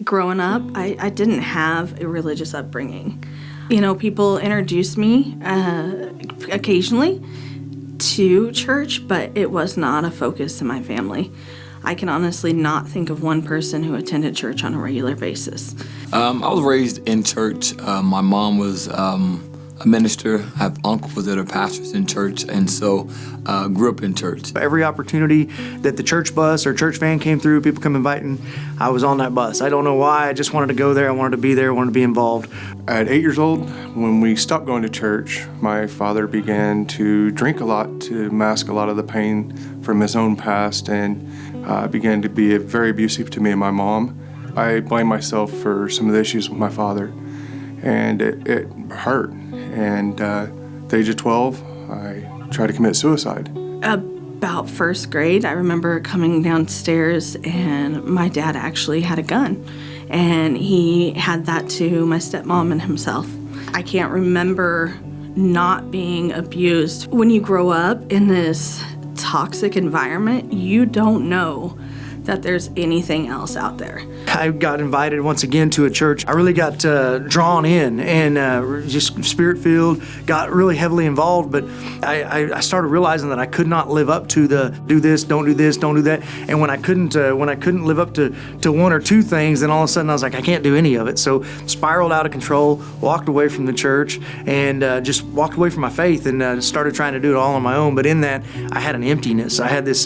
Growing up, I didn't have a religious upbringing. People introduced me occasionally to church, but it was not a focus in my family. I can honestly not think of one person who attended church on a regular basis. I was raised in church. My mom was a minister. I have uncles that are pastors in church, and so grew up in church. Every opportunity that the church bus or church van came through, people come inviting, I was on that bus. I don't know why, I just wanted to go there, I wanted to be there, I wanted to be involved. At 8 years old, when we stopped going to church, my father began to drink a lot to mask a lot of the pain from his own past, and began to be very abusive to me and my mom. I blame myself for some of the issues with my father, and it hurt. And at the age of 12, I tried to commit suicide. About first grade, I remember coming downstairs and my dad actually had a gun. And he had that to my stepmom and himself. I can't remember not being abused. When you grow up in this toxic environment, you don't know that there's anything else out there. I got invited once again to a church. I really got drawn in and just spirit-filled, got really heavily involved, but I started realizing that I could not live up to the do this, don't do that. And when I couldn't live up to one or two things, then all of a sudden I was like, I can't do any of it. So spiraled out of control, walked away from the church, and just walked away from my faith and started trying to do it all on my own. But in that, I had an emptiness. I had this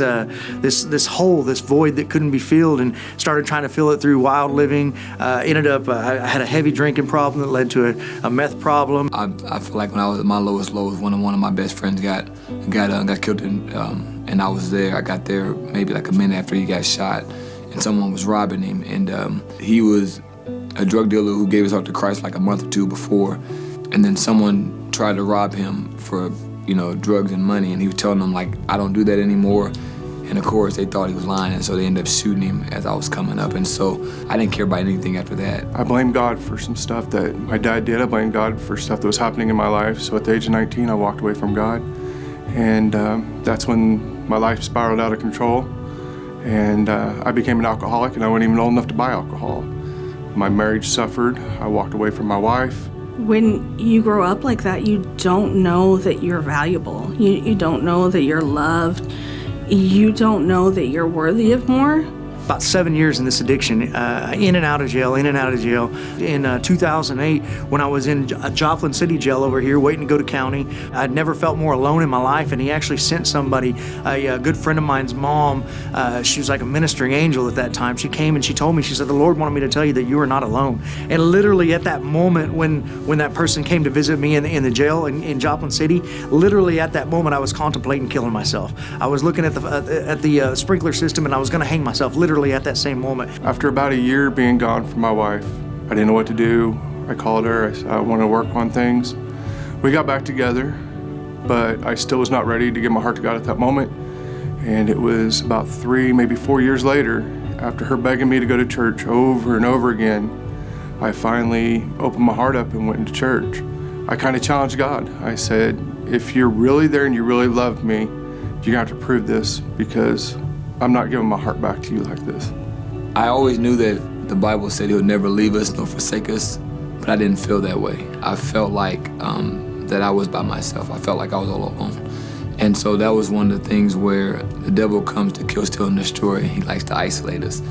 hole, this void that couldn't be filled, and started trying to fill it through wild living. Ended up, I had a heavy drinking problem that led to a meth problem. I feel like when I was at my lowest lows, one of my best friends got killed, and I was there. I got there maybe like a minute after he got shot, and someone was robbing him, and he was a drug dealer who gave his heart to Christ like a month or two before, and then someone tried to rob him for drugs and money, and he was telling them like, I don't do that anymore. And of course, they thought he was lying, and so they ended up shooting him as I was coming up. And so I didn't care about anything after that. I blame God for some stuff that my dad did. I blame God for stuff that was happening in my life. So at the age of 19, I walked away from God. And that's when my life spiraled out of control. And I became an alcoholic, and I wasn't even old enough to buy alcohol. My marriage suffered. I walked away from my wife. When you grow up like that, you don't know that you're valuable. You don't know that you're loved. You don't know that you're worthy of more. About 7 years in this addiction, in and out of jail. In 2008, when I was in Joplin City Jail over here, waiting to go to county, I'd never felt more alone in my life, and he actually sent somebody, a good friend of mine's mom. She was like a ministering angel at that time. She came and she told me, she said, the Lord wanted me to tell you that you are not alone. And literally at that moment when that person came to visit me in the jail in Joplin City, literally at that moment I was contemplating killing myself. I was looking at the sprinkler system, and I was going to hang myself literally at that same moment. After about a year being gone from my wife, I didn't know what to do. I called her. I said, I want to work on things. We got back together, but I still was not ready to give my heart to God at that moment. And it was about 3, maybe 4 years later, after her begging me to go to church over and over again, I finally opened my heart up and went into church. I kind of challenged God. I said, if you're really there and you really love me, you're going to have to prove this, because I'm not giving my heart back to you like this. I always knew that the Bible said He'll never leave us nor forsake us, but I didn't feel that way. I felt like that I was by myself. I felt like I was all alone. And so that was one of the things where the devil comes to kill, steal, and destroy. He likes to isolate us.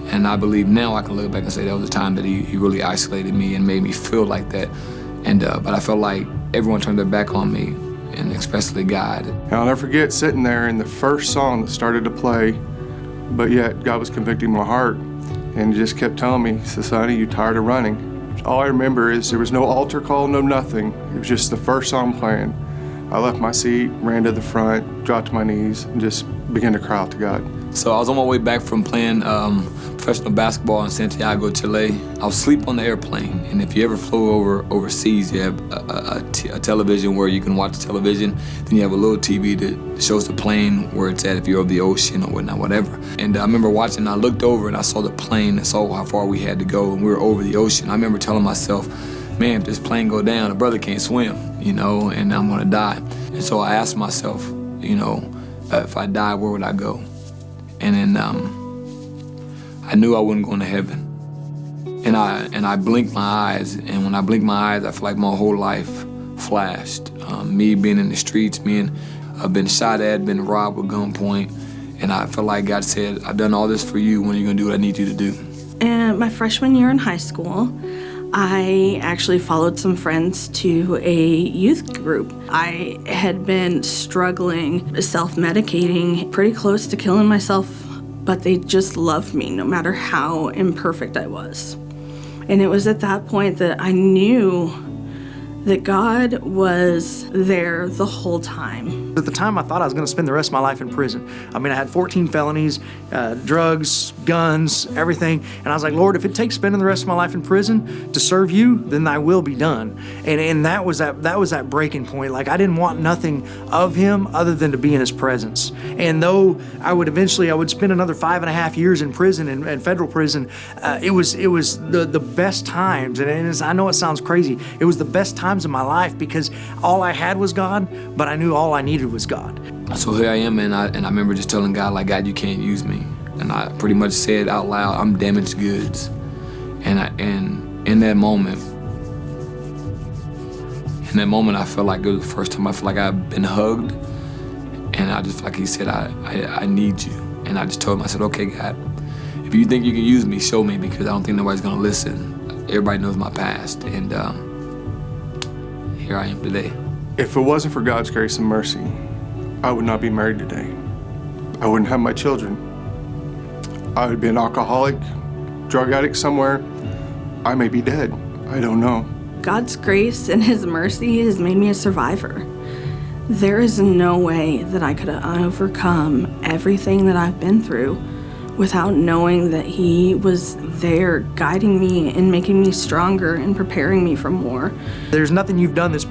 And I believe now I can look back and say that was the time that he really isolated me and made me feel like that. And but I felt like everyone turned their back on me, and especially God. And I'll never forget sitting there and the first song that started to play, but yet God was convicting my heart, and He just kept telling me, he said, Sonny, you tired of running? All I remember is there was no altar call, no nothing. It was just the first song playing. I left my seat, ran to the front, dropped to my knees, and just began to cry out to God. So I was on my way back from playing professional basketball in Santiago, Chile. I was asleep on the airplane, and if you ever flew overseas, you have a television where you can watch television. Then you have a little TV that shows the plane where it's at if you're over the ocean or whatnot, whatever. And I remember watching, I looked over and I saw the plane and saw how far we had to go, and we were over the ocean. I remember telling myself, man, if this plane go down, a brother can't swim, and I'm gonna die. And so I asked myself, if I die, where would I go? And then I knew I wasn't going to heaven. And I blinked my eyes, and when I blinked my eyes, I feel like my whole life flashed. Me being in the streets, I've been shot at, been robbed with gunpoint, and I felt like God said, I've done all this for you. When are you gonna do what I need you to do? And my freshman year in high school, I actually followed some friends to a youth group. I had been struggling, self-medicating, pretty close to killing myself, but they just loved me no matter how imperfect I was. And it was at that point that I knew that God was there the whole time. At the time, I thought I was going to spend the rest of my life in prison. I mean, I had 14 felonies, drugs, guns, everything. And I was like, Lord, if it takes spending the rest of my life in prison to serve you, then thy will be done. And that was that breaking point. Like, I didn't want nothing of him other than to be in his presence. And though I would spend another 5.5 years in prison, in federal prison, it was the best times. And I know it sounds crazy. It was the best times of my life because all I had was God, but I knew all I needed was God. So here I am, and I remember just telling God, like, God, you can't use me. And I pretty much said out loud, I'm damaged goods. And in that moment, I felt like it was the first time I felt like I've been hugged. And I just, like he said, I need you. And I just told him, I said, okay, God, if you think you can use me, show me, because I don't think nobody's gonna listen. Everybody knows my past, and here I am today. If it wasn't for God's grace and mercy, I would not be married today. I wouldn't have my children. I would be an alcoholic, drug addict somewhere. I may be dead. I don't know. God's grace and his mercy has made me a survivor. There is no way that I could overcome everything that I've been through without knowing that he was there guiding me and making me stronger and preparing me for more. There's nothing you've done that's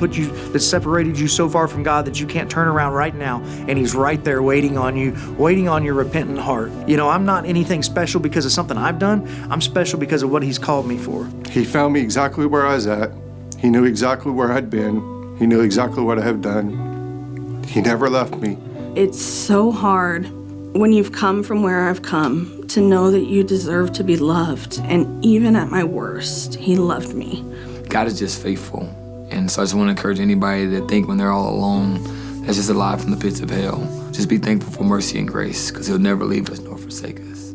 separated you so far from God that you can't turn around right now, and he's right there waiting on you, waiting on your repentant heart. You know, I'm not anything special because of something I've done. I'm special because of what he's called me for. He found me exactly where I was at. He knew exactly where I'd been. He knew exactly what I have done. He never left me. It's so hard when you've come from where I've come to know that you deserve to be loved. And even at my worst, he loved me. God is just faithful. And so I just want to encourage anybody that think when they're all alone, that's just alive from the pits of hell. Just be thankful for mercy and grace, because he'll never leave us nor forsake us.